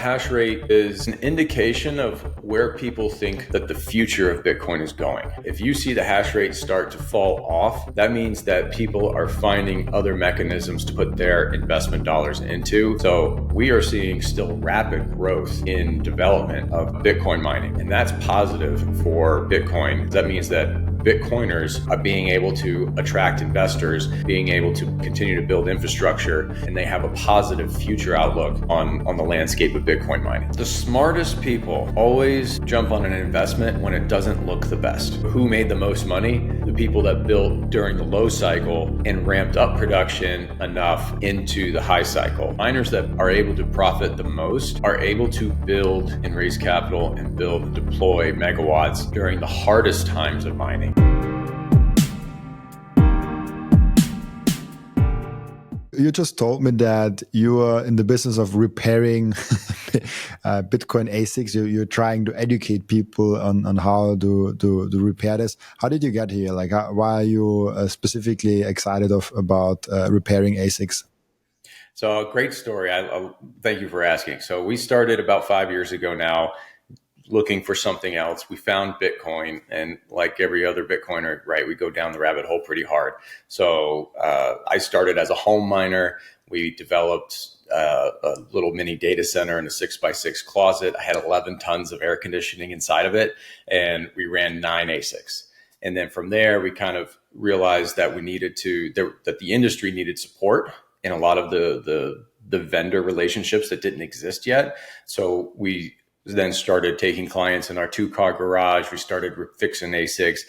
Hash rate is an indication of where people think that the future of Bitcoin is going. If you see the hash rate start to fall off, that means that people are finding other mechanisms to put their investment dollars into. So we are seeing still rapid growth in development of Bitcoin mining, and that's positive for Bitcoin. That means that Bitcoiners are being able to attract investors, being able to continue to build infrastructure, and they have a positive future outlook on the landscape of Bitcoin mining. The smartest people always jump on an investment when it doesn't look the best. Who made the most money? The people that built during the low cycle and ramped up production enough into the high cycle. Miners that are able to profit the most are able to build and raise capital and build and deploy megawatts during the hardest times of mining. You just told me that you are in the business of repairing Bitcoin ASICs. You're trying to educate people on how to repair this. How did you get here? Like, why are you specifically excited about repairing ASICs? So, a great story. I thank you for asking. So, we started about 5 years ago now, looking for something else. We found Bitcoin, and like every other Bitcoiner, right, we go down the rabbit hole pretty hard. So I started as a home miner. We developed a little mini data center in a 6x6 closet. I had 11 tons of air conditioning inside of it, and we ran 9 ASICs. And then from there, we kind of realized that that the industry needed support in a lot of the vendor relationships that didn't exist yet. So we then started taking clients in our 2-car garage. We started fixing ASICs,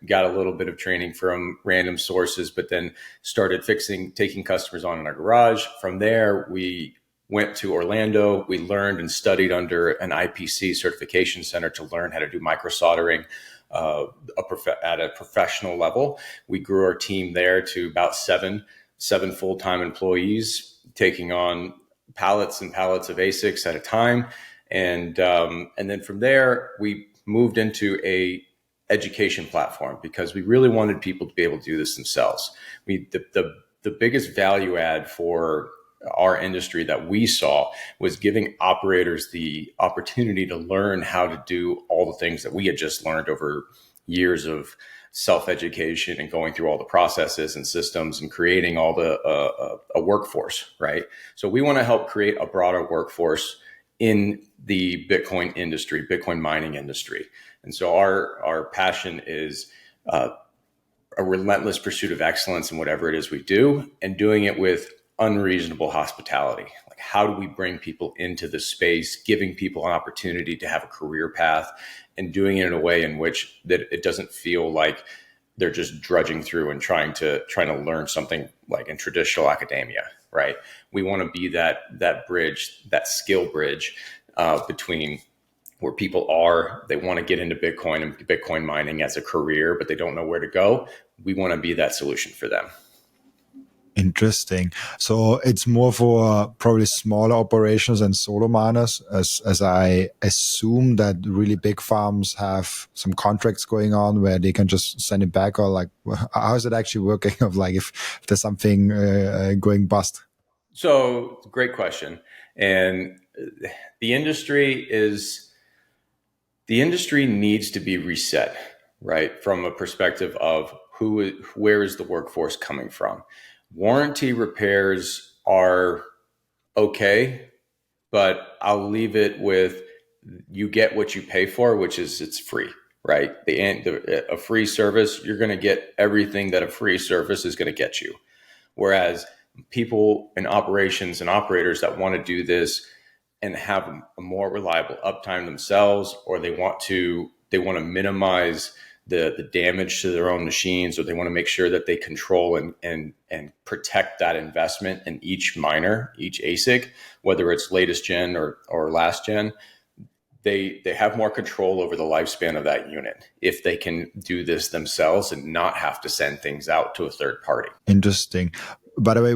got a little bit of training from random sources, but then started taking customers on in our garage. From there, we went to Orlando. We learned and studied under an IPC certification center to learn how to do micro soldering at a professional level. We grew our team there to about seven full-time employees, taking on pallets and pallets of ASICs at a time. And then from there, we moved into a education platform because we really wanted people to be able to do this themselves. The biggest value add for our industry that we saw was giving operators the opportunity to learn how to do all the things that we had just learned over years of self-education and going through all the processes and systems and creating all a workforce, right? So we want to help create a broader workforce in the Bitcoin industry, Bitcoin mining industry. And so our passion is a relentless pursuit of excellence in whatever it is we do, and doing it with unreasonable hospitality. Like, how do we bring people into the space, giving people an opportunity to have a career path, and doing it in a way in which that it doesn't feel like they're just drudging through and trying to learn something like in traditional academia, right? We want to be that bridge, that skill bridge between where people they want to get into Bitcoin and Bitcoin mining as a career, but they don't know where to go. We want to be that solution for them. Interesting. So it's more for probably smaller operations and solo miners, as I assume that really big farms have some contracts going on where they can just send it back, or like, how is it actually working? Of like, if there's something going bust. So great question. And the industry needs to be reset, right? From a perspective of where is the workforce coming from? Warranty repairs are okay, but I'll leave it with, you get what you pay for, which is it's free, right? A free service, you're going to get everything that a free service is going to get you. Whereas people in operations and operators that want to do this and have a more reliable uptime themselves, or they want to minimize the damage to their own machines, or they want to make sure that they control and protect that investment in each miner, each ASIC, whether it's latest gen or last gen, they have more control over the lifespan of that unit if they can do this themselves and not have to send things out to a third party. Interesting. By the way,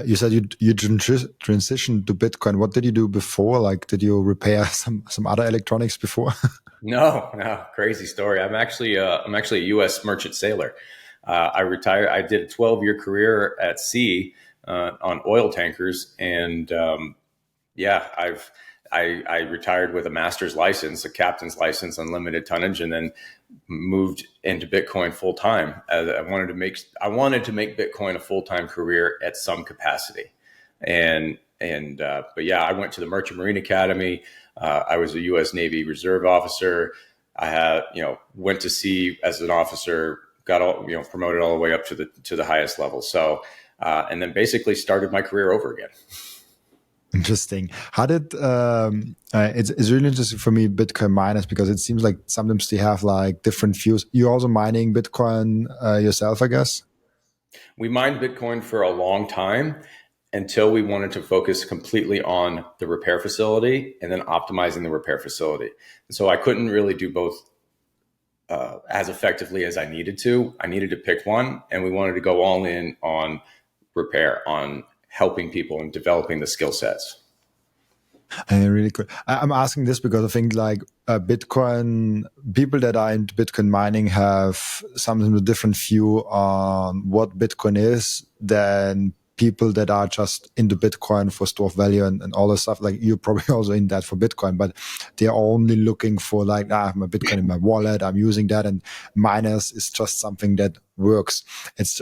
you said you transitioned to Bitcoin. What did you do before? Like, did you repair some other electronics before? No, crazy story. I'm actually a U.S. merchant sailor. I retired. I did a 12-year career at sea on oil tankers, and Yeah, I retired with a master's license, a captain's license, unlimited tonnage, and then moved into Bitcoin full time. I wanted to make Bitcoin a full time career at some capacity, but yeah, I went to the Merchant Marine Academy. I was a U.S. Navy Reserve officer. I had went to sea as an officer, got all promoted all the way up to the highest level. So and then basically started my career over again. Interesting. How did it's really interesting for me Bitcoin miners because it seems like sometimes they have like different views. You're also mining Bitcoin yourself, I guess. We mined Bitcoin for a long time until we wanted to focus completely on the repair facility and then optimizing the repair facility. And so I couldn't really do both as effectively as I needed to. I needed to pick one, and we wanted to go all in on repair, on helping people and developing the skill sets. And really cool. I'm asking this because I think like Bitcoin people that are into Bitcoin mining have sometimes a different view on what Bitcoin is than people that are just into Bitcoin for store of value and all this stuff. Like you're probably also in that for Bitcoin, but they're only looking for like, I have my Bitcoin in my wallet, I'm using that, and miners is just something that works. It's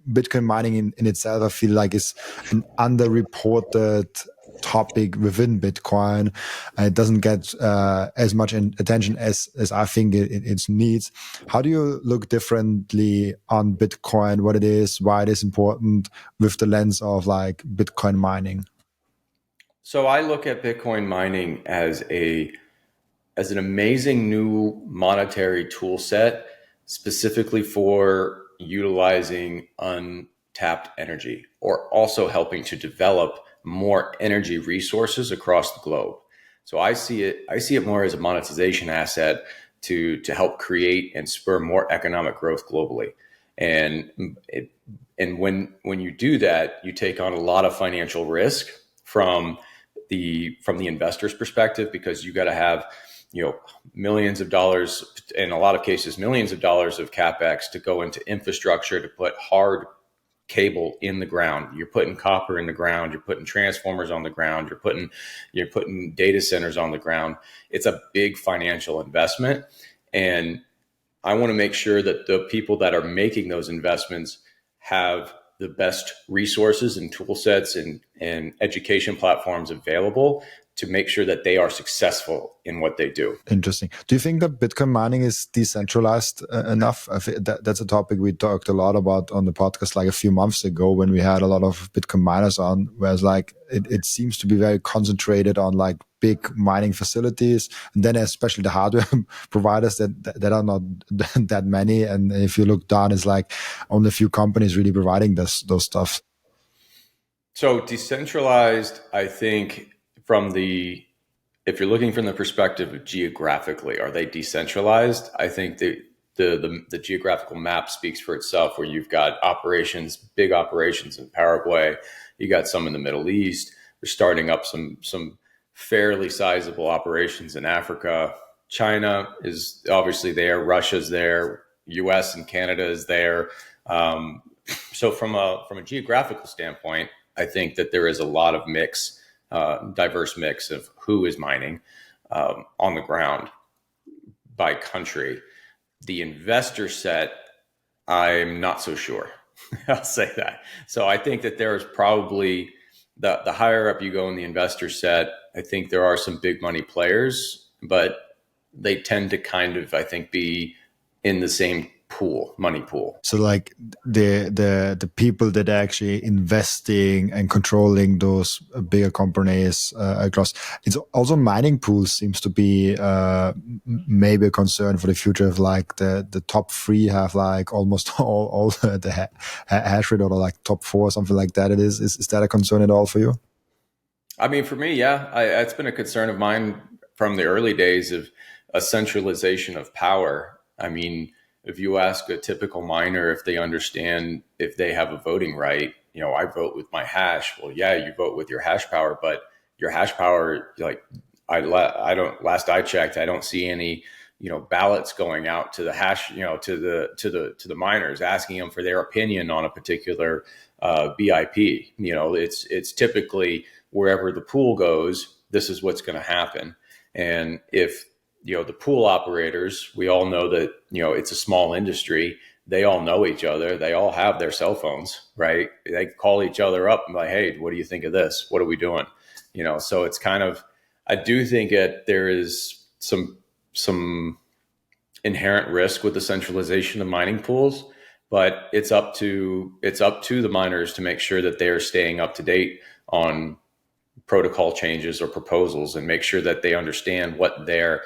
Bitcoin mining in itself, I feel like is an underreported topic within Bitcoin. It doesn't get as much attention as I think it needs. How do you look differently on Bitcoin, what it is, why it is important with the lens of like Bitcoin mining? So I look at Bitcoin mining as an amazing new monetary tool set specifically for utilizing untapped energy or also helping to develop more energy resources across the globe. So I see it more as a monetization asset to help create and spur more economic growth globally. And it, and when you do that, you take on a lot of financial risk from the investor's perspective because you got to have millions of dollars, in a lot of cases millions of dollars of capex to go into infrastructure to put hard cable in the ground. You're putting copper in the ground, you're putting transformers on the ground, you're putting data centers on the ground. It's a big financial investment, and I want to make sure that the people that are making those investments have the best resources and tool sets and education platforms available to make sure that they are successful in what they do. Interesting. Do you think that Bitcoin mining is decentralized enough? That's a topic we talked a lot about on the podcast like a few months ago when we had a lot of Bitcoin miners on, whereas like it seems to be very concentrated on like big mining facilities, and then especially the hardware providers that are not that many. And if you look down, it's like only a few companies really providing those stuff. So decentralized, I think, from the if you're looking from the perspective of geographically, are they decentralized? I think the geographical map speaks for itself, where you've got big operations in Paraguay, you got some in the Middle East. We're starting up some fairly sizable operations in Africa. China is obviously there, Russia's there, U.S. and Canada is there. Um, so from a geographical standpoint, I think that there is a lot of diverse mix of who is mining on the ground by country. The investor set, I'm not so sure. I'll say that. So I think that there is probably the higher up you go in the investor set, I think there are some big money players, but they tend to kind of, I think, be in the same money pool. So like the people that are actually investing and controlling those bigger companies across, it's also mining pools seems to be maybe a concern for the future of like the top three have like almost all the hash rate or like top four or something like that. Is that a concern at all for you? I mean, for me, yeah, it's been a concern of mine from the early days of a centralization of power. I mean, if you ask a typical miner if they understand if they have a voting right, I vote with my hash. Well, yeah, you vote with your hash power, but your hash power, like, I don't. Last I checked, I don't see any, ballots going out to the hash, to the miners asking them for their opinion on a particular BIP. It's typically wherever the pool goes, this is what's going to happen. And if, the pool operators, we all know that, it's a small industry. They all know each other. They all have their cell phones, right? They call each other up and like, hey, what do you think of this? What are we doing? So it's kind of, I do think that there is some inherent risk with the centralization of mining pools, but it's up to the miners to make sure that they are staying up to date on protocol changes or proposals, and make sure that they understand what their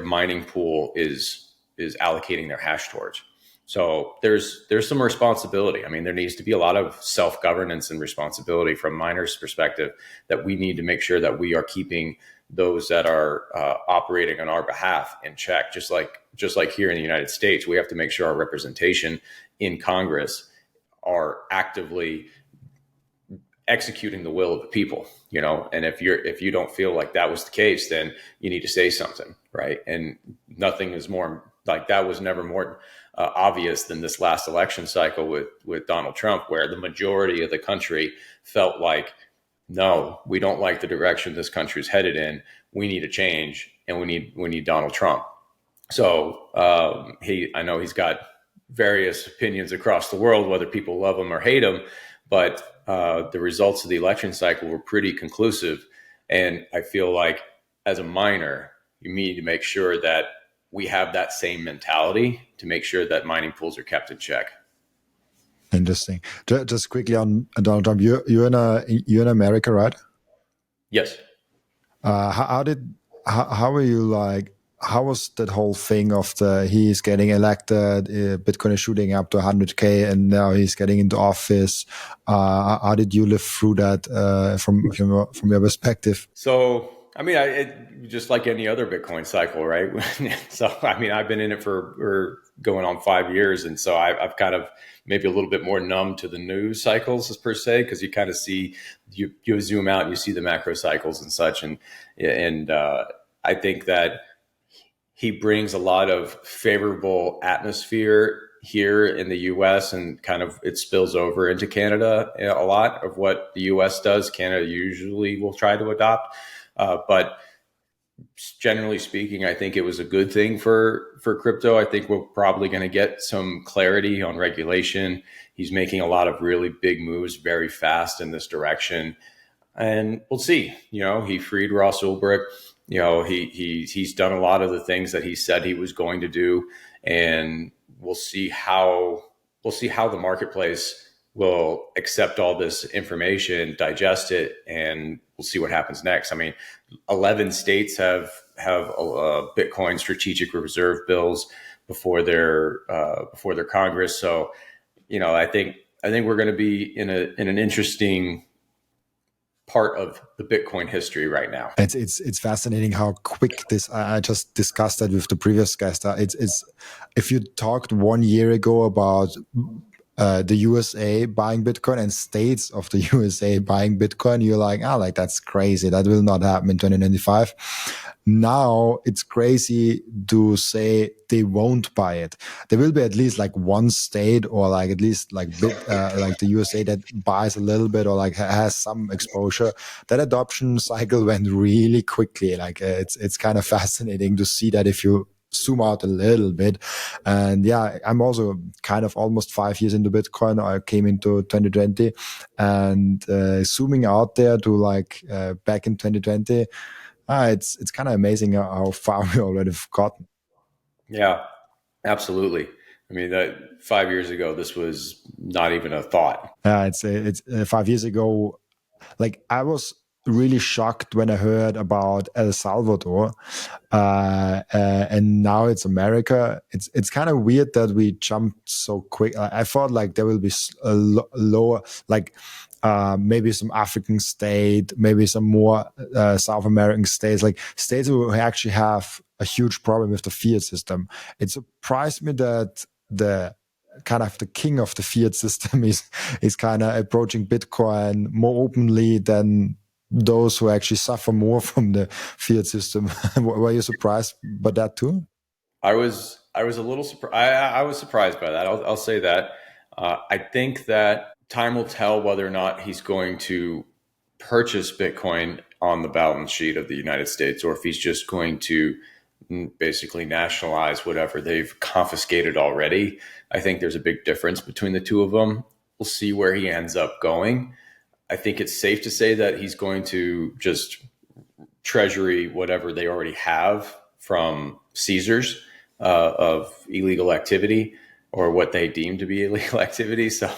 mining pool is allocating their hash towards. So there's some responsibility. I mean, there needs to be a lot of self-governance and responsibility from miners' perspective, that we need to make sure that we are keeping those that are operating on our behalf in check. Just like here in the United States, we have to make sure our representation in Congress are actively executing the will of the people, and if you don't feel like that was the case, then you need to say something, right? And nothing is more like that was never more obvious than this last election cycle with Donald Trump, where the majority of the country felt like, no, we don't like the direction this country is headed in. We need a change, and we need Donald Trump. So I know he's got various opinions across the world, whether people love him or hate him, but the results of the election cycle were pretty conclusive. And I feel like as a miner, you need to make sure that we have that same mentality to make sure that mining pools are kept in check. Interesting. Just quickly on Donald Trump, you're in America, right? Yes. How were you like? How was that whole thing of he's getting elected, Bitcoin is shooting up to 100K, and now he's getting into office? How did you live through that from your perspective? So, I mean, just like any other Bitcoin cycle, right? So, I mean, I've been in it for going on 5 years. And so I've kind of maybe a little bit more numb to the news cycles per se, because you kind of see, you zoom out and you see the macro cycles and such. And I think that he brings a lot of favorable atmosphere here in the US, and kind of it spills over into Canada. A lot of what the US does, Canada usually will try to adopt. But generally speaking, I think it was a good thing for crypto. I think we're probably going to get some clarity on regulation. He's making a lot of really big moves very fast in this direction. And we'll see. He freed Ross Ulbricht. He's done a lot of the things that he said he was going to do, and we'll see how the marketplace will accept all this information, digest it, and we'll see what happens next. I mean, 11 states have Bitcoin strategic reserve bills before their Congress. So, I think we're going to be in an interesting part of the Bitcoin history right now. It's fascinating how quick this. I just discussed that with the previous guest. It's if you talked 1 year ago about the USA buying Bitcoin and states of the USA buying Bitcoin, you're like, like that's crazy. That will not happen in 2095. Now it's crazy to say they won't buy it. There will be at least like one state, or like at least like like the USA, that buys a little bit, or like has some exposure. That adoption cycle went really quickly. Like it's kind of fascinating to see that if you zoom out a little bit. And yeah, I'm also kind of almost 5 years into Bitcoin. I came into 2020, and zooming out there to like back in 2020, it's kind of amazing how far we already have gotten. Yeah, absolutely. I mean, that 5 years ago, this was not even a thought. It's 5 years ago. Like I was really shocked when I heard about El Salvador, and now it's America. It's kind of weird that we jumped so quick. I thought like there will be a lower, like maybe some African state, maybe some more South American states, like states who actually have a huge problem with the fiat system. It surprised me that the kind of the king of the fiat system is kind of approaching Bitcoin more openly than those who actually suffer more from the fiat system. Were you surprised by that too? I was a little surprised. I was surprised by that. I'll say that. I think that time will tell whether or not he's going to purchase Bitcoin on the balance sheet of the United States, or if he's just going to basically nationalize whatever they've confiscated already. I think there's a big difference between the two of them. We'll see where he ends up going. I think it's safe to say that he's going to just treasury whatever they already have from seizures of illegal activity, or what they deem to be illegal activity. So,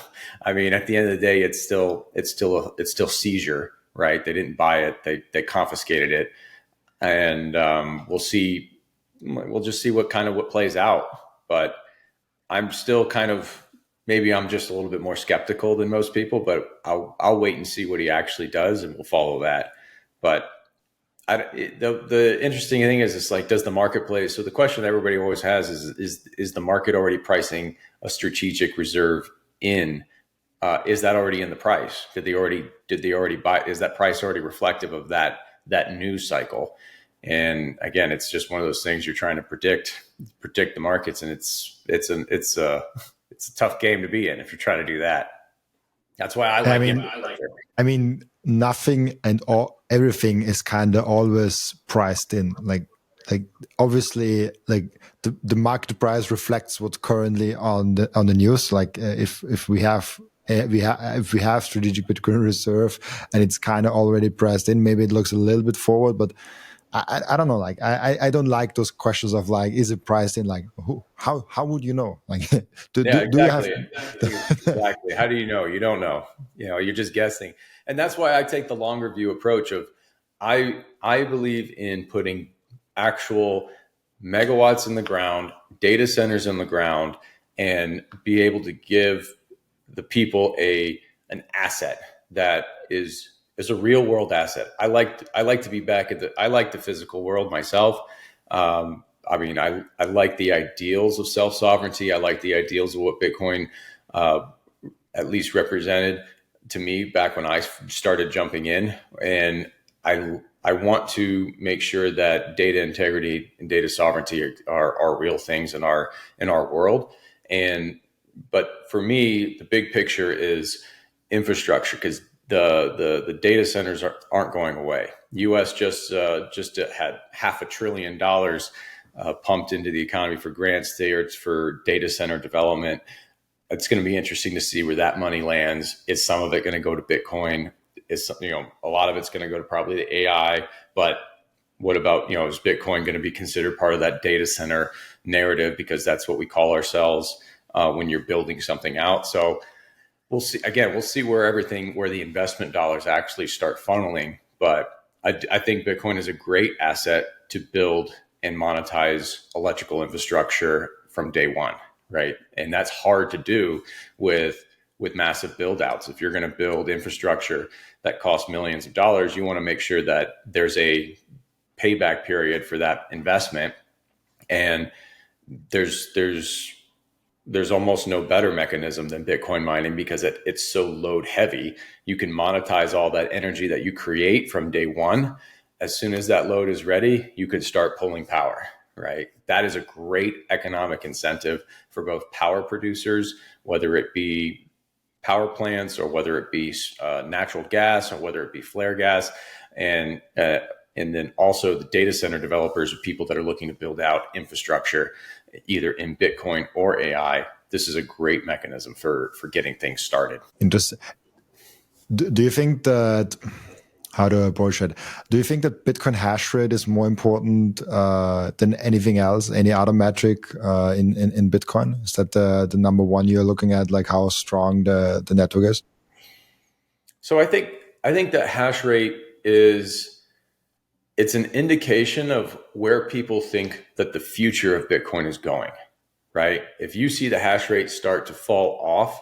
I mean, at the end of the day, it's still seizure, right? They didn't buy it; they confiscated it, and we'll see. We'll just see what plays out. But I'm still maybe I'm just a little bit more skeptical than most people. But I'll wait and see what he actually does, and we'll follow that. But the interesting thing is, it's like, does the marketplace? So the question that everybody always has is the market already pricing a strategic reserve in? Is that already in the price? Did they already buy? Is that price already reflective of that news cycle? And again, it's just one of those things you're trying to predict the markets, and it's a tough game to be in if you're trying to do that. That's why I like it. I mean, nothing and everything is kind of always priced in. Like obviously, like the market price reflects what's currently on the news. Like if we have strategic Bitcoin reserve and it's kind of already priced in, maybe it looks a little bit forward, but I don't know. Like I don't like those questions of like, is it priced in? Like how would you know? Like do you have exactly? How do you know? You don't know. You're just guessing, and that's why I take the longer view approach of I believe in putting actual megawatts in the ground, data centers in the ground, and be able to give the people an asset that is a real world asset. I like to be back I like the physical world myself. I mean, I like the ideals of self-sovereignty. I like the ideals of what Bitcoin at least represented to me back when I started jumping in. And I want to make sure that data integrity and data sovereignty are real things in our world. But for me, the big picture is infrastructure, because the data centers aren't going away. U.S. just had $500 billion pumped into the economy for grants there. It's for data center development. It's going to be interesting to see where that money lands. Is some of it going to go to Bitcoin? A lot of it's going to go to probably the AI. But what about, is Bitcoin going to be considered part of that data center narrative? Because that's what we call ourselves when you're building something out. So we'll see. Again, we'll see where the investment dollars actually start funneling. But I think Bitcoin is a great asset to build and monetize electrical infrastructure from day one, right? And that's hard to do with massive build outs. If you're going to build infrastructure that costs millions of dollars, you want to make sure that there's a payback period for that investment. And there's almost no better mechanism than Bitcoin mining, because it's so load heavy. You can monetize all that energy that you create from day one. As soon as that load is ready, you can start pulling power, right? That is a great economic incentive for both power producers, whether it be power plants or whether it be natural gas or whether it be flare gas. And then also the data center developers, or people that are looking to build out infrastructure, either in Bitcoin or AI. This is a great mechanism for getting things started. Interesting. Do you think that, how to approach it? Do you think that Bitcoin hash rate is more important than anything else, any other metric in Bitcoin? Is that the number one you're looking at, like how strong the network is? So I think that hash rate it's an indication of where people think that the future of Bitcoin is going, right? If you see the hash rate start to fall off,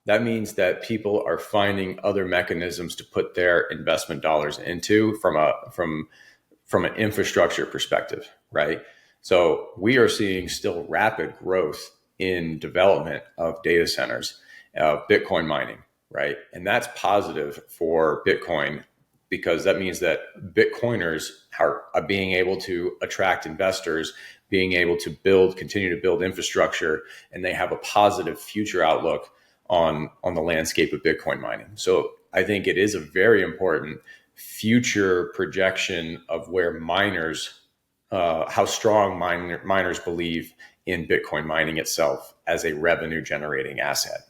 that means that people are finding other mechanisms to put their investment dollars into from an infrastructure perspective, right? So we are seeing still rapid growth in development of data centers, Bitcoin mining, right? And that's positive for Bitcoin, because that means that Bitcoiners are being able to attract investors, being able to continue to build infrastructure, and they have a positive future outlook on the landscape of Bitcoin mining. So I think it is a very important future projection of where miners, how strong miners believe in Bitcoin mining itself as a revenue generating asset.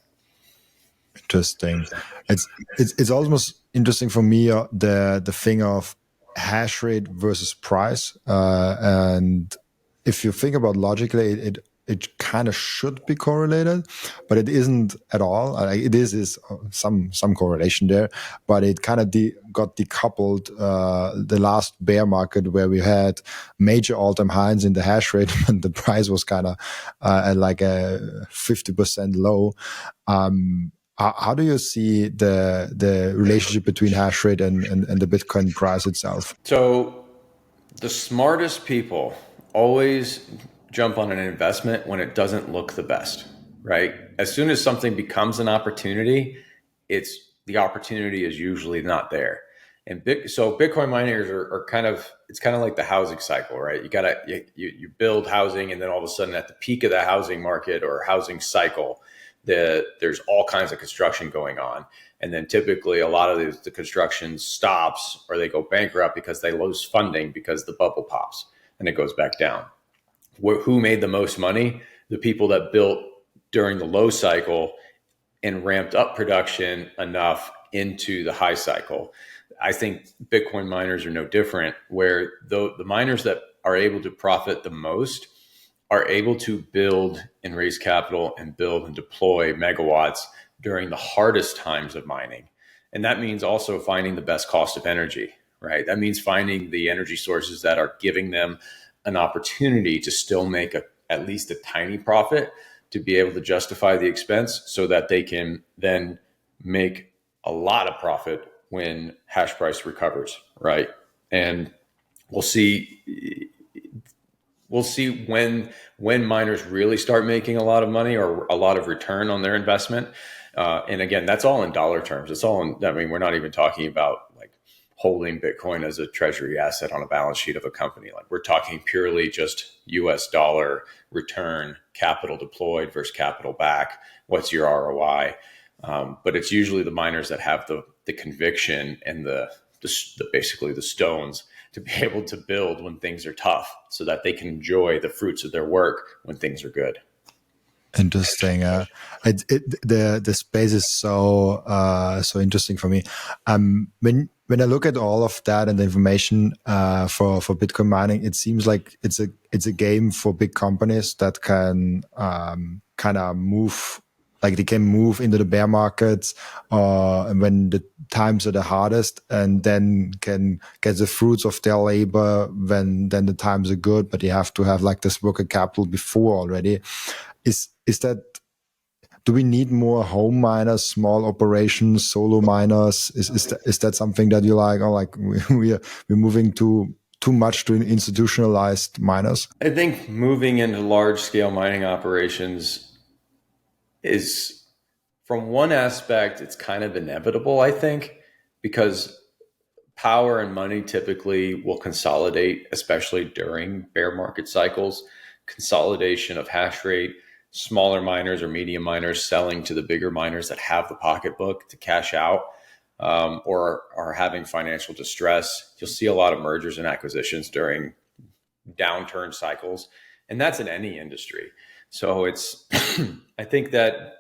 Interesting. It's almost interesting for me, the thing of hash rate versus price, and if you think about logically, it kind of should be correlated, but it isn't at all. It is some correlation there, but it kind of got decoupled the last bear market where we had major all-time highs in the hash rate, and the price was kind of at like a 50% low. How do you see the relationship between hash rate and the Bitcoin price itself? So the smartest people always jump on an investment when it doesn't look the best, right? As soon as something becomes an opportunity, the opportunity is usually not there. And so Bitcoin miners are kind of, it's kind of like the housing cycle, right? You build housing, and then all of a sudden at the peak of the housing market or housing cycle, there's all kinds of construction going on. And then typically a lot of the construction stops or they go bankrupt because they lose funding because the bubble pops and it goes back down. Who made the most money? The people that built during the low cycle and ramped up production enough into the high cycle. I think Bitcoin miners are no different, where the miners that are able to profit the most are able to build and raise capital and build and deploy megawatts during the hardest times of mining. And that means also finding the best cost of energy, right? That means finding the energy sources that are giving them an opportunity to still make at least a tiny profit, to be able to justify the expense so that they can then make a lot of profit when hash price recovers, right? And we'll see when miners really start making a lot of money or a lot of return on their investment. And again, that's all in dollar terms. It's all in, I mean, we're not even talking about like holding Bitcoin as a treasury asset on a balance sheet of a company. Like we're talking purely just US dollar return, capital deployed versus capital back. What's your ROI? But it's usually the miners that have the conviction and the basically the stones to be able to build when things are tough so that they can enjoy the fruits of their work when things are good. Interesting. The space is so interesting for me. When I look at all of that and the information for Bitcoin mining, it seems like it's a game for big companies that can kind of move, like they can move into the bear markets when the times are the hardest, and then can get the fruits of their labor when then the times are good. But you have to have like this working capital before already. Is that, do we need more home miners, small operations, solo miners? Is that something that you like, or like we're moving too much to institutionalized miners? I think moving into large scale mining operations is, from one aspect, it's kind of inevitable, I think, because power and money typically will consolidate, especially during bear market cycles. Consolidation of hash rate, smaller miners or medium miners selling to the bigger miners that have the pocketbook to cash out, or are having financial distress. You'll see a lot of mergers and acquisitions during downturn cycles, and that's in any industry. So it's, I think that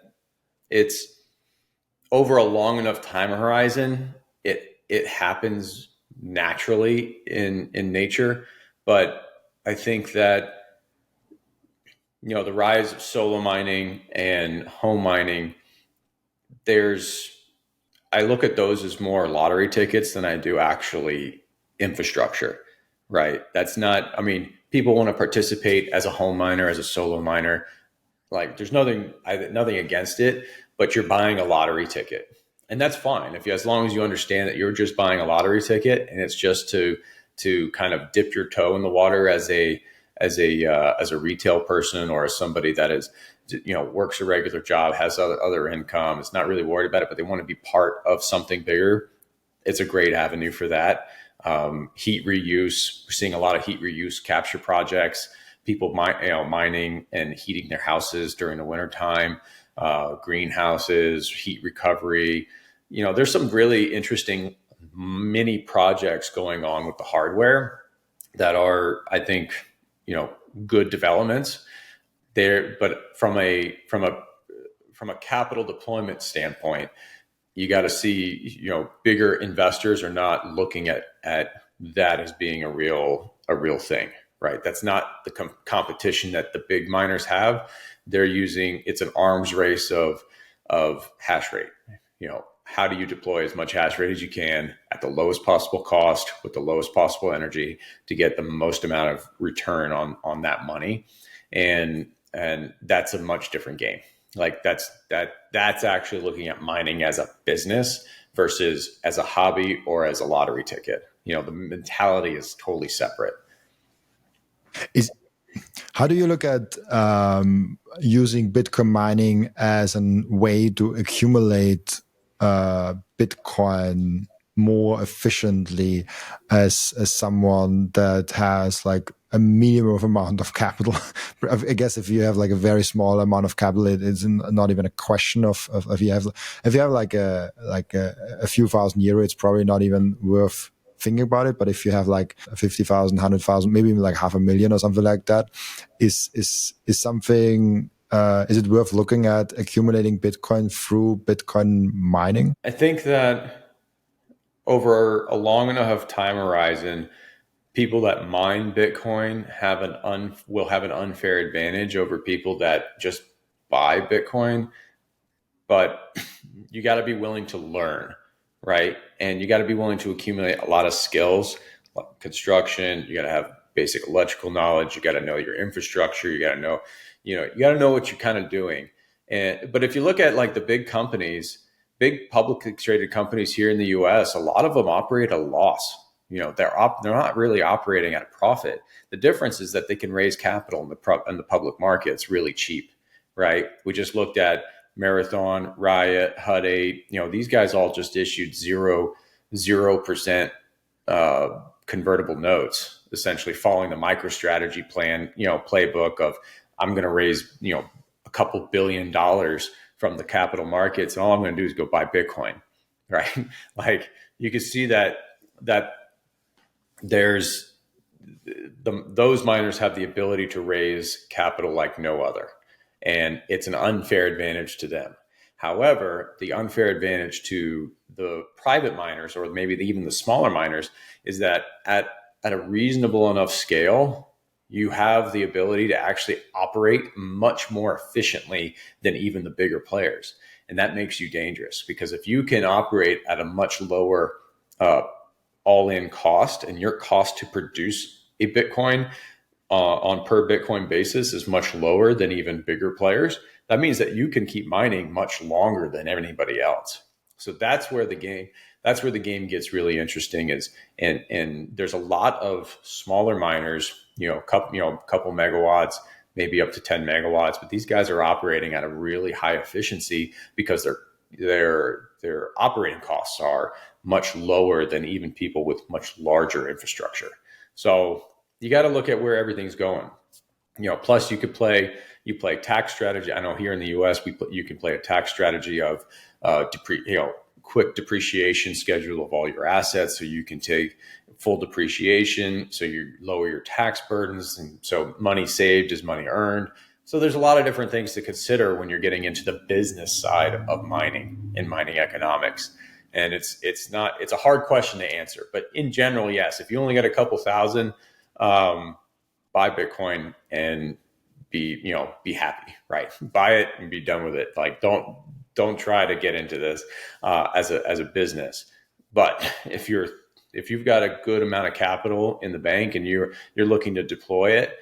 it's over a long enough time horizon, it happens naturally in nature. But I think that, you know, the rise of solo mining and home mining, there's, I look at those as more lottery tickets than I do actually infrastructure, right? That's not, I mean, people want to participate as a home miner, as a solo miner. Like there's nothing against it, but you're buying a lottery ticket. And that's fine if you, as long as you understand that you're just buying a lottery ticket and it's just to kind of dip your toe in the water as a retail person, or as somebody that is, you know, works a regular job, has other income, is not really worried about it, but they want to be part of something bigger. It's a great avenue for that. Heat reuse, we're seeing a lot of heat reuse capture projects, people mining and heating their houses during the wintertime, greenhouses, heat recovery. there's some really interesting mini projects going on with the hardware that are, I think, good developments there. But from a capital deployment standpoint, you got to see, bigger investors are not looking at that as being a real thing, right? That's not the competition that the big miners have. They're using, it's an arms race of hash rate. How do you deploy as much hash rate as you can at the lowest possible cost with the lowest possible energy to get the most amount of return on that money? And that's a much different game. Like that's actually looking at mining as a business versus as a hobby or as a lottery ticket. The mentality is totally separate. Is How do you look at using Bitcoin mining as a way to accumulate Bitcoin more efficiently as someone that has like a minimum amount of capital? I guess if you have like a very small amount of capital, it is not even a question of if you have like a few thousand euros, it's probably not even worth thinking about it. But if you have like 50,000, 100,000, maybe even like 500,000 or something like that, is something, is it worth looking at accumulating Bitcoin through Bitcoin mining? I think that over a long enough time horizon, people that mine Bitcoin will have an unfair advantage over people that just buy Bitcoin. But you got to be willing to learn, right? And you got to be willing to accumulate a lot of skills, like construction. You got to have basic electrical knowledge. You got to know your infrastructure. You got to know, you got to know what you're kind of doing. But if you look at like the big companies, big publicly traded companies here in the U.S., a lot of them operate at a loss. They're not really operating at a profit. The difference is that they can raise capital in the public markets really cheap, right? We just looked at Marathon, Riot, Hut 8. These guys all just issued 0% convertible notes, essentially following the MicroStrategy plan, playbook of I'm going to raise, a couple $1 billion from the capital markets, and all I'm going to do is go buy Bitcoin, right? Like you can see that there's those miners have the ability to raise capital like no other, and it's an unfair advantage to them. However, the unfair advantage to the private miners, or maybe even the smaller miners, is that at a reasonable enough scale, you have the ability to actually operate much more efficiently than even the bigger players. And that makes you dangerous, because if you can operate at a much lower all-in cost, and your cost to produce a Bitcoin on per Bitcoin basis is much lower than even bigger players, that means that you can keep mining much longer than anybody else. So that's where the game gets really interesting and there's a lot of smaller miners, couple megawatts, maybe up to 10 megawatts, but these guys are operating at a really high efficiency because their operating costs are much lower than even people with much larger infrastructure. So you got to look at where everything's going. Plus you play tax strategy. I know here in the U.S. you can play a tax strategy of quick depreciation schedule of all your assets, so you can take full depreciation, so you lower your tax burdens, and so money saved is money earned. So there's a lot of different things to consider when you're getting into the business side of mining and mining economics. And it's a hard question to answer, but in general, yes, if you only got a couple thousand, buy Bitcoin and be happy, right? Buy it and be done with it. Like don't try to get into this as a business. But if you've got a good amount of capital in the bank and you're looking to deploy it,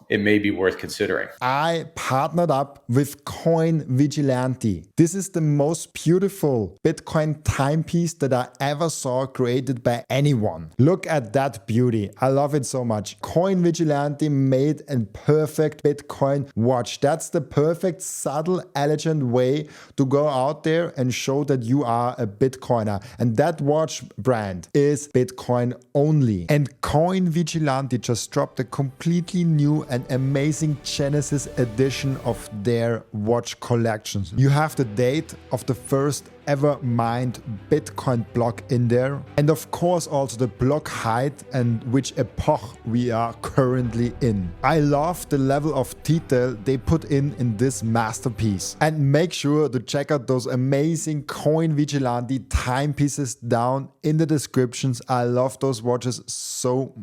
it may be worth considering. I partnered up with Coin Vigilante. This is the most beautiful Bitcoin timepiece that I ever saw created by anyone. Look at that beauty. I love it so much. Coin Vigilante made a perfect Bitcoin watch. That's the perfect, subtle, elegant way to go out there and show that you are a Bitcoiner. And that watch brand is Bitcoin only. And Coin Vigilante just dropped a completely new and amazing Genesis edition of their watch collections. You have the date of the first ever mined Bitcoin block in there. And of course also the block height and which epoch we are currently in. I love the level of detail they put in this masterpiece. And make sure to check out those amazing Coin Vigilante timepieces down in the descriptions. I love those watches so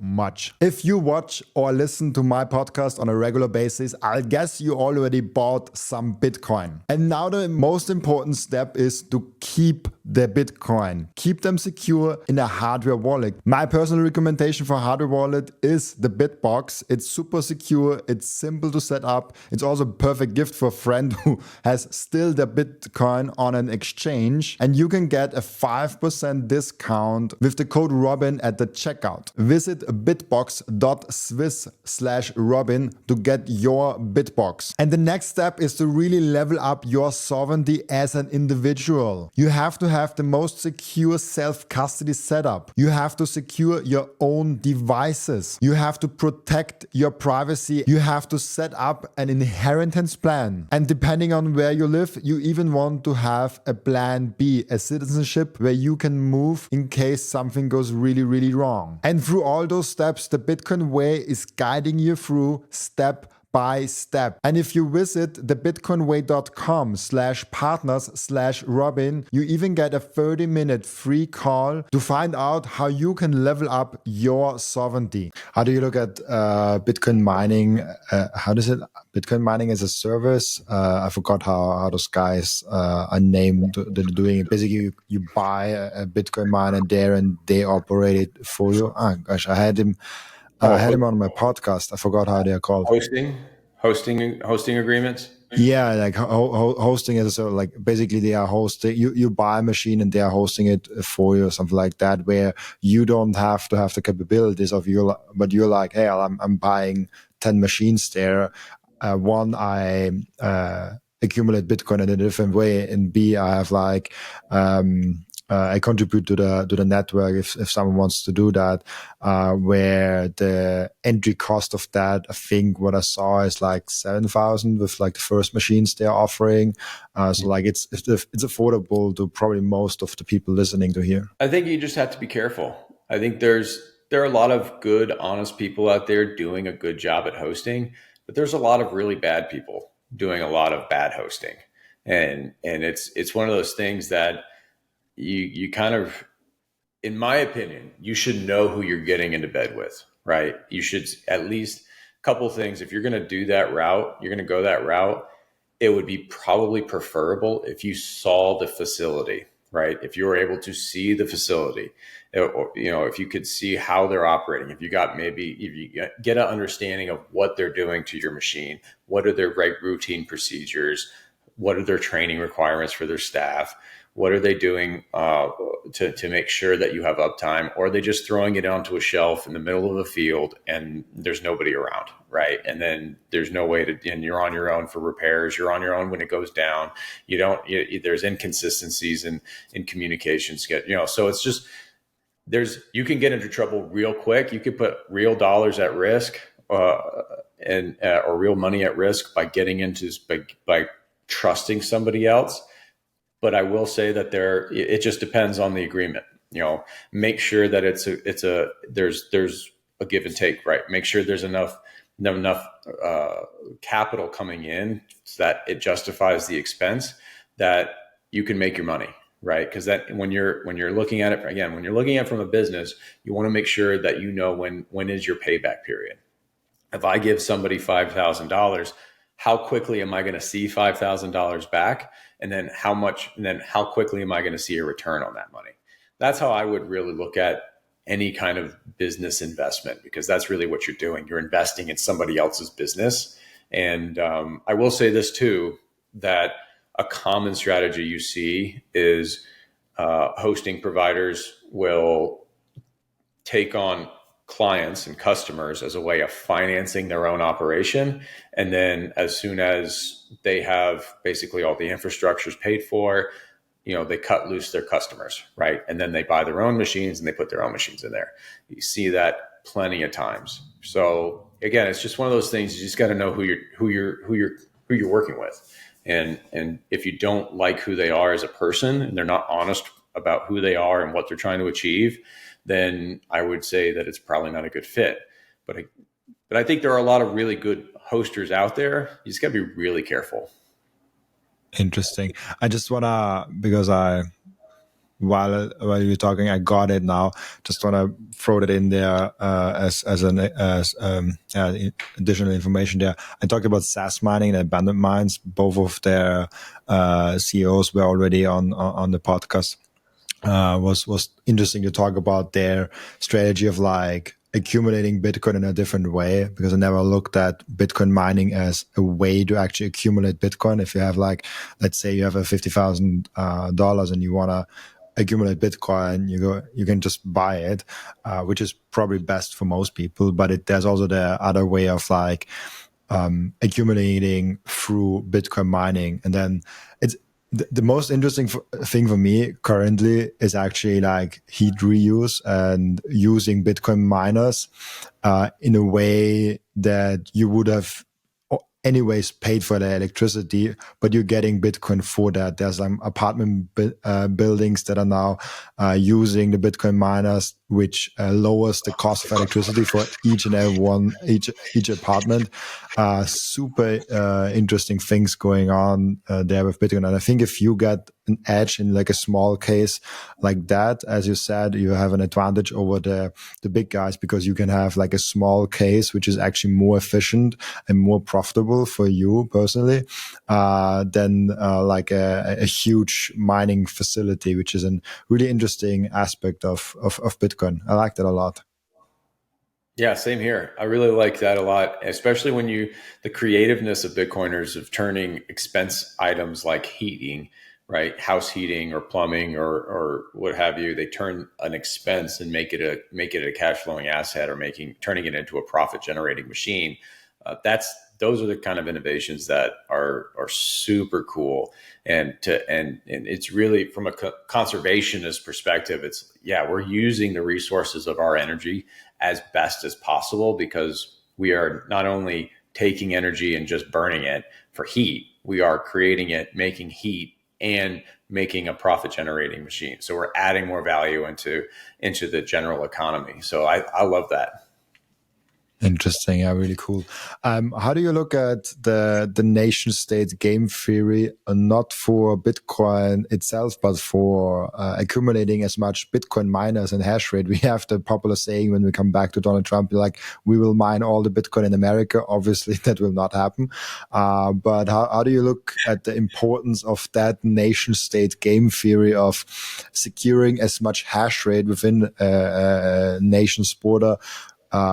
much. If you watch or listen to my podcast on a regular basis, I guess you already bought some Bitcoin. And now the most important step is to keep the Bitcoin. Keep them secure in a hardware wallet. My personal recommendation for hardware wallet is the BitBox. It's super secure. It's simple to set up. It's also a perfect gift for a friend who has still their Bitcoin on an exchange. And you can get a 5% discount with the code Robin at the checkout. Visit bitbox.swiss/Robin to get your BitBox. And the next step is to really level up your sovereignty as an individual. You have to have the most secure self-custody setup. You have to secure your own devices. You have to protect your privacy. You have to set up an inheritance plan. And depending on where you live, you even want to have a plan B, a citizenship where you can move in case something goes really wrong. And through all those steps, the Bitcoin way is guiding you through step by step. And if you visit thebitcoinway.com/partners/Robin, you even get a 30-minute free call to find out how you can level up your sovereignty. How do you look at Bitcoin mining? How does it? Bitcoin mining as a service? I forgot how those guys are named. They're doing it. Basically, you buy a Bitcoin miner there and they operate it for you. Oh gosh, I had him on my podcast. I forgot how they are called. Hosting agreements. Yeah, like hosting it. So like basically they are hosting, you buy a machine and they are hosting it for you or something like that, where you don't have to have the capabilities of you, but you're like, hey, I'm buying 10 machines there. One, I accumulate Bitcoin in a different way, and B, I have like I contribute to the network if someone wants to do that, where the entry cost of that, I think what I saw is like 7,000 with like the first machines they're offering. So like it's affordable to probably most of the people listening to here. I think you just have to be careful. I think there are a lot of good, honest people out there doing a good job at hosting, but there's a lot of really bad people doing a lot of bad hosting. And it's one of those things that you kind of, in my opinion, you should know who you're getting into bed with, right? You should at least a couple things. If you're going to do that route, you're going to go that route, it would be probably preferable if you saw the facility, right? If you were able to see the facility, or, if you could see how they're operating, if you get an understanding of what they're doing to your machine, what are their right routine procedures, what are their training requirements for their staff, what are they doing to make sure that you have uptime, or are they just throwing it onto a shelf in the middle of a field and there's nobody around, right? And then there's no way and you're on your own for repairs. You're on your own when it goes down. There's inconsistencies in communications. So it's just, you can get into trouble real quick. You could put real dollars at risk or real money at risk by getting into, by trusting somebody else. But I will say that it just depends on the agreement. Make sure that there's a give and take, right? Make sure there's enough capital coming in so that it justifies the expense, that you can make your money, right? Because that when you're looking at it again, when you're looking at it from a business, you want to make sure that when is your payback period. If I give somebody $5,000, how quickly am I going to see $5,000 back? And then how quickly am I going to see a return on that money? That's how I would really look at any kind of business investment, because that's really what you're doing. You're investing in somebody else's business. And I will say this too, that a common strategy you see is hosting providers will take on clients and customers as a way of financing their own operation. And then as soon as they have basically all the infrastructures paid for, they cut loose their customers, right? And then they buy their own machines and they put their own machines in there. You see that plenty of times. So again, it's just one of those things. You just got to know who you're working with. And if you don't like who they are as a person and they're not honest about who they are and what they're trying to achieve, then I would say that it's probably not a good fit. But I think there are a lot of really good hosters out there. You just got to be really careful. Interesting. I just wanna, because I, while you're talking, I got it now. Just want to throw that in there as additional information there. I talked about SAS mining and abandoned mines. Both of their CEOs were already on the podcast. Was interesting to talk about their strategy of like accumulating Bitcoin in a different way, because I never looked at Bitcoin mining as a way to actually accumulate Bitcoin. If you have like, let's say you have a $50,000 and you want to accumulate Bitcoin, you can just buy it, which is probably best for most people. But there's also the other way of like accumulating through Bitcoin mining. And then it's the most interesting thing for me currently is actually like heat reuse and using Bitcoin miners in a way that you would have anyways paid for the electricity, but you're getting Bitcoin for that. There's some apartment buildings that are now using the Bitcoin miners, which lowers the cost of electricity for each and every one, each apartment. Super interesting things going on there with Bitcoin. And I think if you get an edge in like a small case like that, as you said, you have an advantage over the big guys, because you can have like a small case which is actually more efficient and more profitable for you personally than like a huge mining facility, which is a really interesting aspect of Bitcoin. I like that a lot. Yeah, same here. I really like that a lot, especially when the creativeness of Bitcoiners of turning expense items like heating, right? House heating or plumbing or what have you. They turn an expense and make it a cash flowing asset, or turning it into a profit generating machine. Those are the kind of innovations that are super cool. And it's really from a conservationist perspective. We're using the resources of our energy as best as possible, because we are not only taking energy and just burning it for heat, we are creating it, making heat, and making a profit generating machine. So we're adding more value into the general economy. So I love that. Interesting. Yeah, really cool. How do you look at the nation state game theory, not for Bitcoin itself, but for accumulating as much Bitcoin miners and hash rate? We have the popular saying when we come back to Donald Trump, like, we will mine all the Bitcoin in America. Obviously, that will not happen. But how do you look at the importance of that nation state game theory of securing as much hash rate within a nation's border?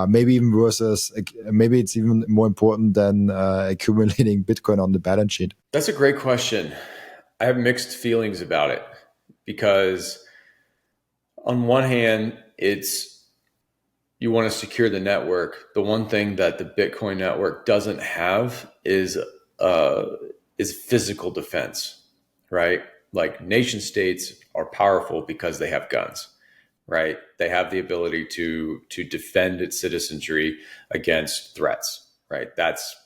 Maybe even versus, maybe it's even more important than accumulating Bitcoin on the balance sheet. That's a great question. I have mixed feelings about it, because on one hand, you want to secure the network. The one thing that the Bitcoin network doesn't have is physical defense, right? Like, nation states are powerful because they have guns, right? They have the ability to defend its citizenry against threats, right? That's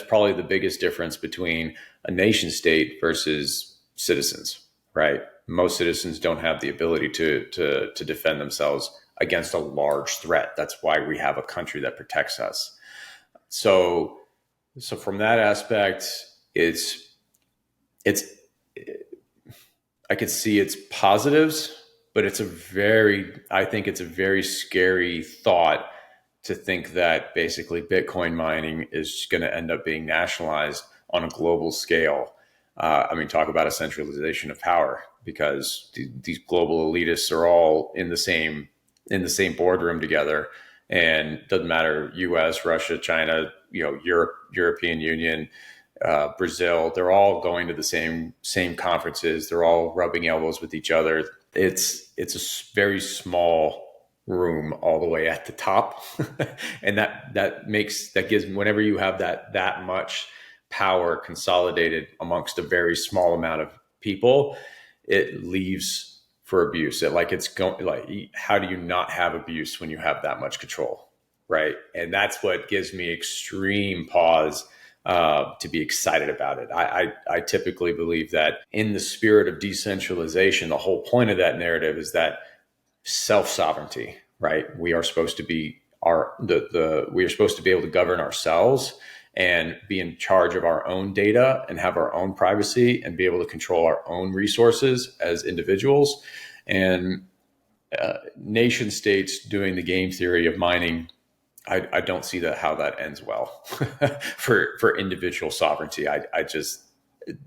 probably the biggest difference between a nation state versus citizens, right? Most citizens don't have the ability to defend themselves against a large threat. That's why we have a country that protects us. So from that aspect, it's I could see its positives, but I think it's a very scary thought to think that basically Bitcoin mining is going to end up being nationalized on a global scale. Talk about a centralization of power, because these global elitists are all in the same boardroom together, and it doesn't matter U.S., Russia, China, Europe, European Union, Brazil. They're all going to the same conferences. They're all rubbing elbows with each other. It's a very small room all the way at the top, and that gives, whenever you have that much power consolidated amongst a very small amount of people, it leaves for abuse. How do you not have abuse when you have that much control, right? And that's what gives me extreme pause to be excited about it. I typically believe that in the spirit of decentralization, the whole point of that narrative is that self sovereignty, right? We are supposed to be we are supposed to be able to govern ourselves and be in charge of our own data and have our own privacy and be able to control our own resources as individuals. And nation states doing the game theory of mining, I don't see that how that ends well for individual sovereignty. I just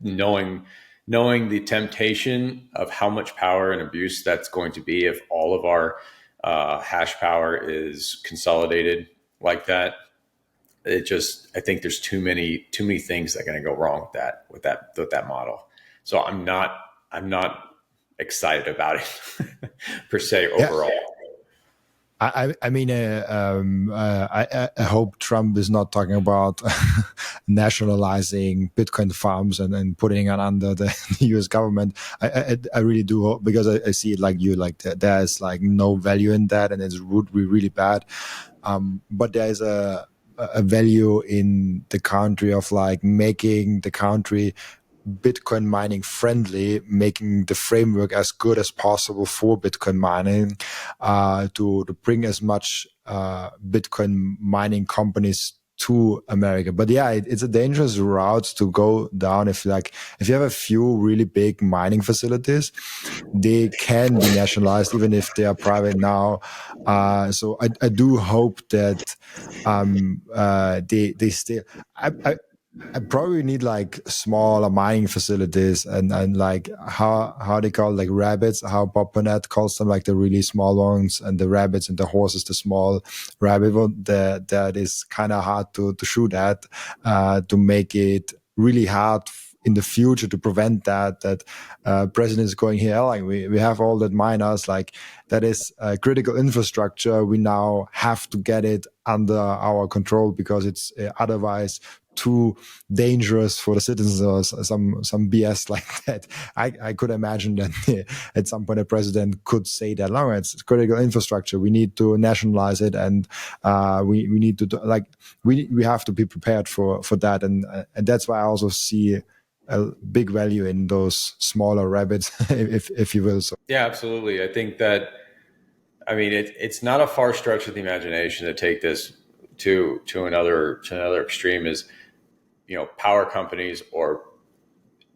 knowing the temptation of how much power and abuse that's going to be if all of our hash power is consolidated like that. I think there's too many things that are going to go wrong with that model. So I'm not excited about it per se Yeah. overall. I mean, I hope Trump is not talking about nationalizing Bitcoin farms and putting it under the U.S. government. I really do hope, because I see it like you, like there's like no value in that, and it would be really bad. But there is a value in the country of like making the country Bitcoin mining friendly, making the framework as good as possible for Bitcoin mining, to bring as much Bitcoin mining companies to America. But yeah, it's a dangerous route to go down. If you have a few really big mining facilities, they can be nationalized even if they are private now. So I do hope that they still. I probably need like smaller mining facilities, and like how they call like rabbits, how Bobnet calls them, like the really small ones, and the rabbits and the horses, the small rabbit one, that is kind of hard to shoot at, to make it really hard in the future to prevent that president is going here like we have all that miners, like that is critical infrastructure. We now have to get it under our control because it's otherwise too dangerous for the citizens, or some BS like that. I could imagine that at some point a president could say that, no, it's critical infrastructure, we need to nationalize it, and we need to like we have to be prepared for that, and that's why I also see a big value in those smaller rabbits, if you will. So Yeah, absolutely. I think that, I mean, it's not a far stretch of the imagination to take this to another extreme. Is, power companies or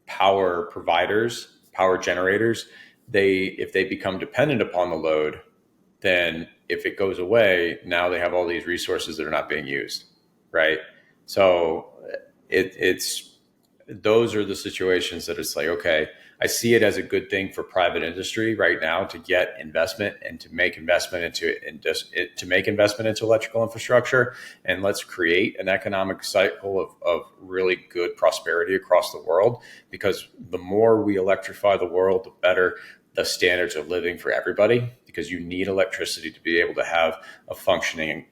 power providers, power generators, if they become dependent upon the load, then if it goes away, now they have all these resources that are not being used, right? So it's those are the situations that it's like, okay, I see it as a good thing for private industry right now to get investment and to make investment into electrical infrastructure, and let's create an economic cycle of really good prosperity across the world. Because the more we electrify the world, the better the standards of living for everybody. Because you need electricity to be able to have a functioning,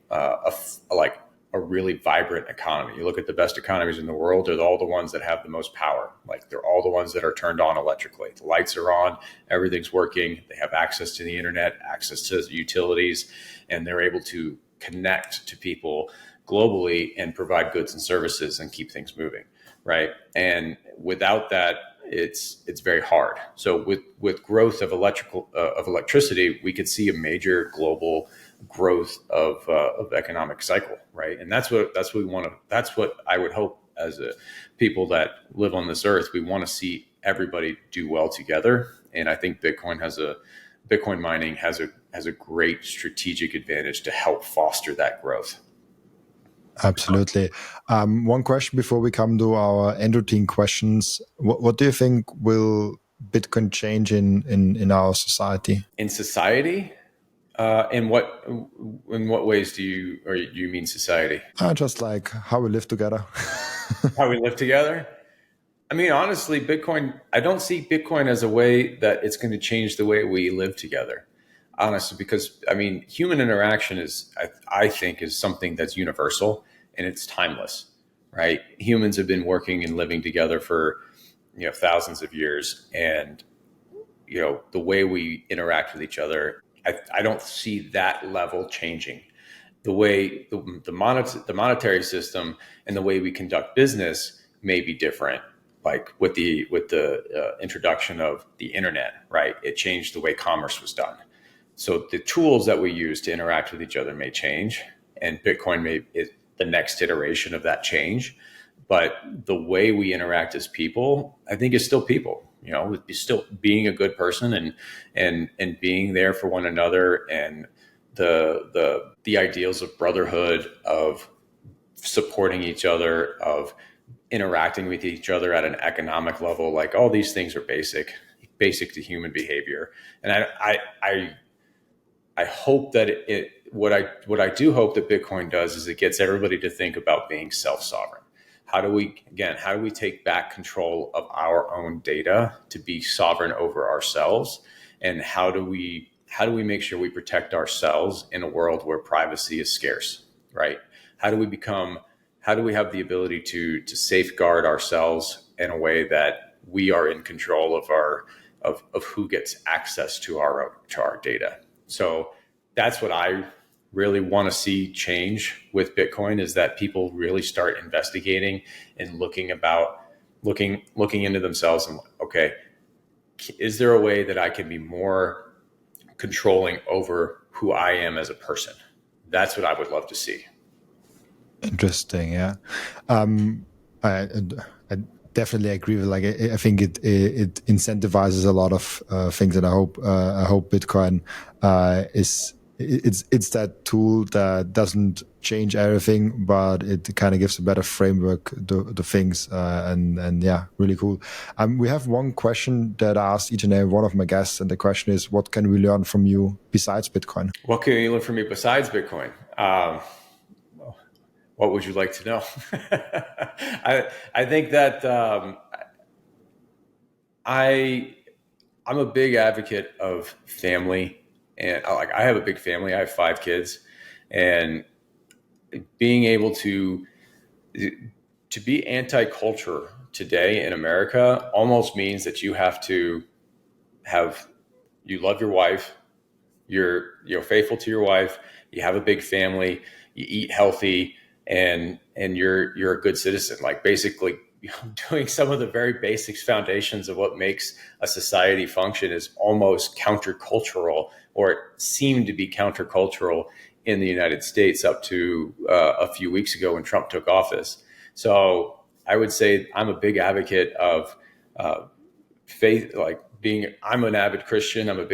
like a really vibrant economy. You look at the best economies in the world, they're all the ones that have the most power. Like they're all the ones that are turned on electrically. The lights are on, everything's working. They have access to the internet, access to utilities, and they're able to connect to people globally and provide goods and services and keep things moving, right? And without that, it's very hard. So with growth of electricity, we could see a major global growth of economic cycle, right? And that's what we want to. That's what I would hope as a people that live on this earth. We want to see everybody do well together, and I think Bitcoin mining has a great strategic advantage to help foster that growth. absolutely. One question before we come to our end routine questions: what do you think will Bitcoin change in our society? In society, in what ways do you mean society? Just like how we live together. How we live together? I mean, honestly, Bitcoin, I don't see Bitcoin as a way that it's going to change the way we live together. Honestly, because I mean, human interaction I think, is something that's universal and it's timeless, right? Humans have been working and living together for, thousands of years. And, the way we interact with each other, I don't see that level changing. the way the monetary system and the way we conduct business may be different. Like with the introduction of the internet, right? It changed the way commerce was done. So the tools that we use to interact with each other may change, and Bitcoin may is the next iteration of that change. But the way we interact as people, I think, is still people. You know, still being a good person and being there for one another, and the ideals of brotherhood, of supporting each other, of interacting with each other at an economic level. Like all these things are basic to human behavior. And I hope that what I do hope that Bitcoin does is it gets everybody to think about being self-sovereign. How do we take back control of our own data to be sovereign over ourselves? And how do we make sure we protect ourselves in a world where privacy is scarce, right? How do we become how do we have the ability to safeguard ourselves in a way that we are in control of of who gets access to our data? So that's what I really want to see change with Bitcoin, is that people really start investigating and looking into themselves and, okay, is there a way that I can be more controlling over who I am as a person? That's what I would love to see. Interesting. Yeah. Um, I, I definitely agree with, like, I think it incentivizes a lot of things, and I hope Bitcoin is it's that tool that doesn't change everything, but it kind of gives a better framework to things, and yeah, really cool. We have one question that I asked each and every one of my guests, and the question is, what can we learn from you besides Bitcoin? What can you learn from me besides Bitcoin? What would you like to know? I think that I I'm a big advocate of family, and like I have a big family. I have 5 kids, and being able to be anti-culture today in America almost means that you have to have you love your wife, you're faithful to your wife, you have a big family, you eat healthy, and you're a good citizen. Like basically, doing some of the very basics foundations of what makes a society function is almost countercultural, or it seemed to be countercultural in the United States up to a few weeks ago when Trump took office. So I would say I'm a big advocate of uh, faith, like being. I'm an avid Christian. I'm a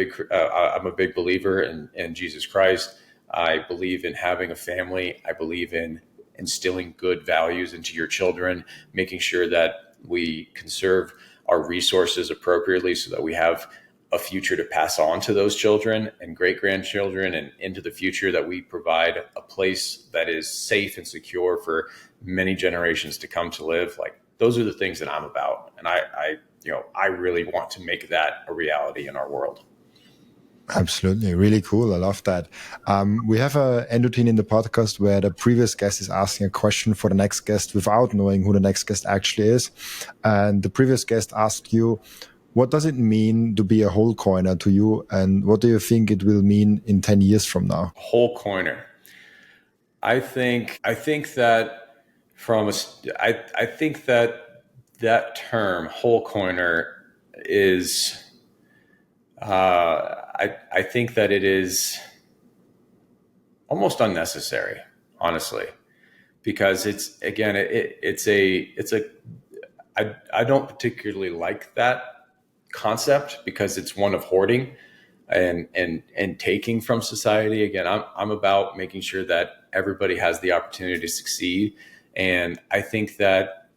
big believer in Jesus Christ. I believe in having a family. I believe in instilling good values into your children, making sure that we conserve our resources appropriately so that we have a future to pass on to those children and great grandchildren, and into the future that we provide a place that is safe and secure for many generations to come to live. Like those are the things that I'm about. And I really want to make that a reality in our world. Absolutely. Really cool. I love that. We have a end routine in the podcast where the previous guest is asking a question for the next guest without knowing who the next guest actually is. And the previous guest asked you, what does it mean to be a whole coiner to you? And what do you think it will mean in 10 years from now? Whole coiner. I think that from a, I think that that term whole coiner is I think that it is almost unnecessary, honestly, because it's a I don't particularly like that concept because it's one of hoarding and taking from society. Again, I'm about making sure that everybody has the opportunity to succeed, and I think that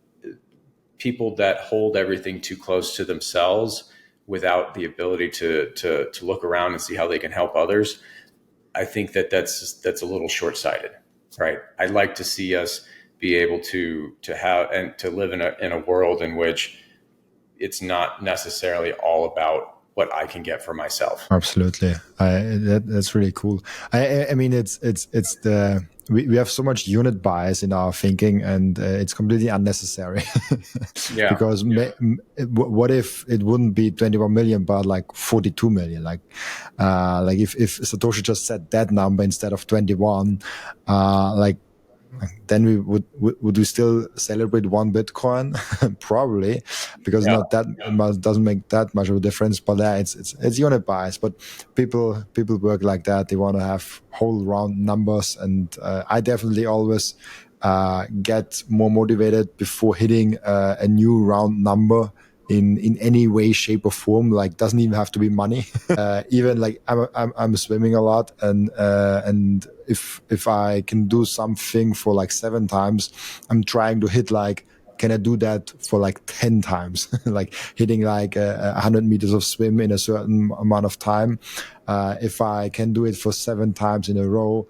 people that hold everything too close to themselves without the ability to look around and see how they can help others, I think that that's a little short sighted, right? I'd like to see us be able to have and to live in a world in which it's not necessarily all about what I can get for myself. Absolutely. That's really cool. I mean, it's we have so much unit bias in our thinking, and it's completely unnecessary. Yeah. Because what if it wouldn't be 21 million but like 42 million? Like if Satoshi just said that number instead of 21, like then we would we still celebrate one Bitcoin? Probably, because Yeah. not that much, doesn't make that much of a difference. But it's unit bias. But people work like that. They want to have whole round numbers, and I definitely always get more motivated before hitting a new round number in any way, shape, or form. Like, doesn't even have to be money. Even like I'm swimming a lot, and if I can do something for like 7 times, I'm trying to hit like, can I do that for like 10 times? Like hitting like 100 meters of swim in a certain amount of time. If I can do it for 7 times in a row,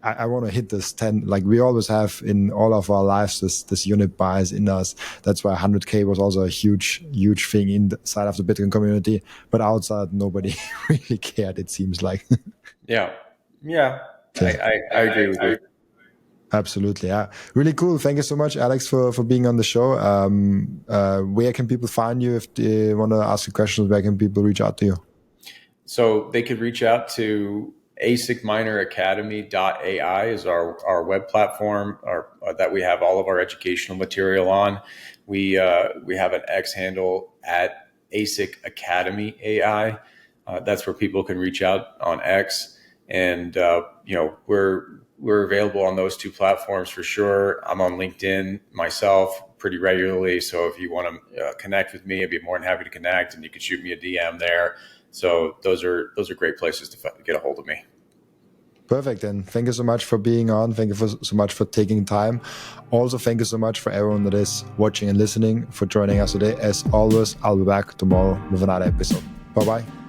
I want to hit this 10. Like we always have in all of our lives, this unit bias in us. That's why 100K was also a huge thing inside of the Bitcoin community, but outside nobody really cared, it seems like. Yeah. Yeah. Yeah, I agree with you. absolutely. Yeah, really cool. Thank you so much, Alex, for being on the show. Where can people find you if they want to ask you questions? Where can people reach out to you? So they could reach out to asicmineracademy.ai is our web platform that we have all of our educational material on. We have an X handle at ASIC Academy AI. That's where people can reach out on X, and we're available on those two platforms for sure. I'm on LinkedIn myself pretty regularly, so if you want to connect with me, I'd be more than happy to connect, and you can shoot me a DM there. So those are great places to get a hold of me. Perfect. And thank you so much for being on. Thank you so much for taking time. Also, thank you so much for everyone that is watching and listening, for joining us today. As always, I'll be back tomorrow with another episode. Bye bye.